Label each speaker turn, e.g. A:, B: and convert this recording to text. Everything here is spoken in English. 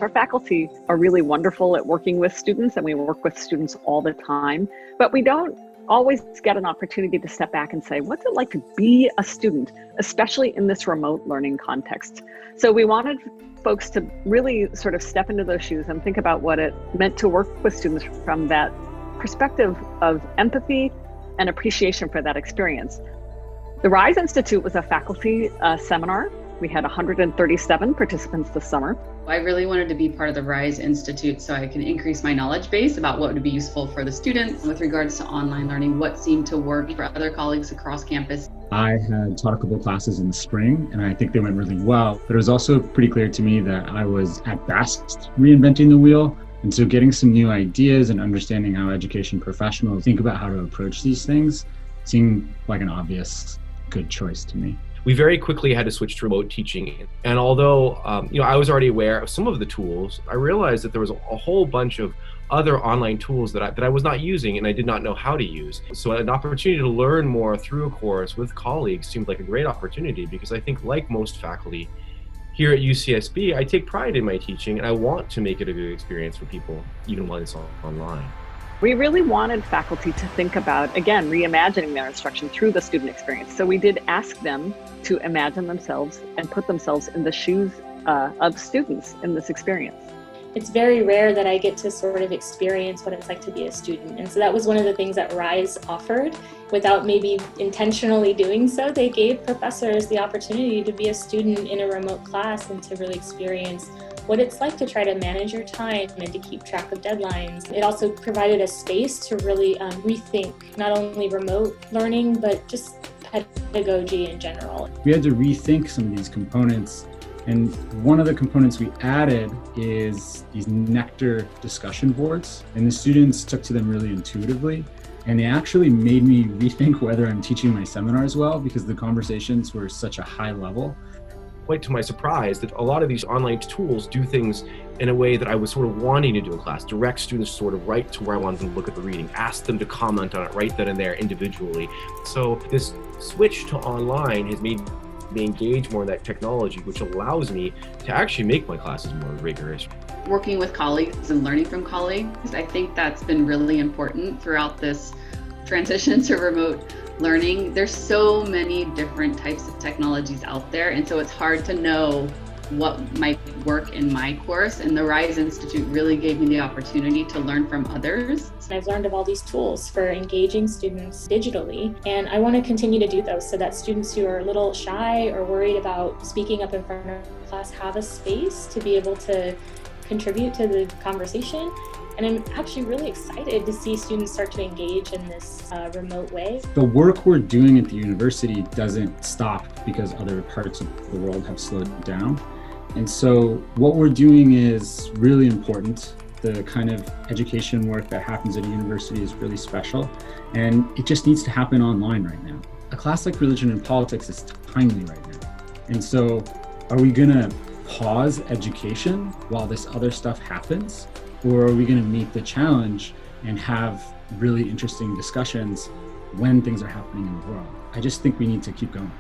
A: Our faculty are really wonderful at working with students, and we work with students all the time, but we don't always get an opportunity to step back and say, what's it like to be a student, especially in this remote learning context? So we wanted folks to really sort of step into those shoes and think about what it meant to work with students from that perspective of empathy and appreciation for that experience. The RISE Institute was a faculty seminar. We had 137 participants this summer.
B: I really wanted to be part of the RISE Institute so I can increase my knowledge base about what would be useful for the students with regards to online learning, what seemed to work for other colleagues across campus.
C: I had taught a couple of classes in the spring, and I think they went really well. But it was also pretty clear to me that I was at best reinventing the wheel. And so getting some new ideas and understanding how education professionals think about how to approach these things seemed like an obvious good choice to me.
D: We very quickly had to switch to remote teaching. And although I was already aware of some of the tools, I realized that there was a whole bunch of other online tools that I was not using and I did not know how to use. So an opportunity to learn more through a course with colleagues seemed like a great opportunity, because I think, like most faculty here at UCSB, I take pride in my teaching and I want to make it a good experience for people, even when it's online.
A: We really wanted faculty to think about, again, reimagining their instruction through the student experience. So we did ask them to imagine themselves and put themselves in the shoes of students in this experience.
E: It's very rare that I get to sort of experience what it's like to be a student. And so that was one of the things that RISE offered without maybe intentionally doing so. They gave professors the opportunity to be a student in a remote class and to really experience what it's like to try to manage your time and to keep track of deadlines. It also provided a space to really rethink not only remote learning, but just pedagogy in general.
C: We had to rethink some of these components. And one of the components we added is these Nectar discussion boards. And the students took to them really intuitively. And they actually made me rethink whether I'm teaching my seminars well, because the conversations were such a high level.
D: Quite to my surprise, that a lot of these online tools do things in a way that I was sort of wanting to do in class, direct students sort of right to where I wanted them to look at the reading, ask them to comment on it right then and there individually. So this switch to online has made me engage more in that technology, which allows me to actually make my classes more rigorous.
B: Working with colleagues and learning from colleagues, I think that's been really important throughout this transition to remote learning. There's so many different types of technologies out there, and so it's hard to know what might work in my course, and the RISE Institute really gave me the opportunity to learn from others.
E: I've learned of all these tools for engaging students digitally, and I want to continue to do those so that students who are a little shy or worried about speaking up in front of class have a space to be able to contribute to the conversation. And I'm actually really excited to see students start to engage in this remote way.
C: The work we're doing at the university doesn't stop because other parts of the world have slowed down. And so what we're doing is really important. The kind of education work that happens at a university is really special, and it just needs to happen online right now. A class like Religion and Politics is timely right now. And so are we gonna pause education while this other stuff happens? Or are we going to meet the challenge and have really interesting discussions when things are happening in the world? I just think we need to keep going.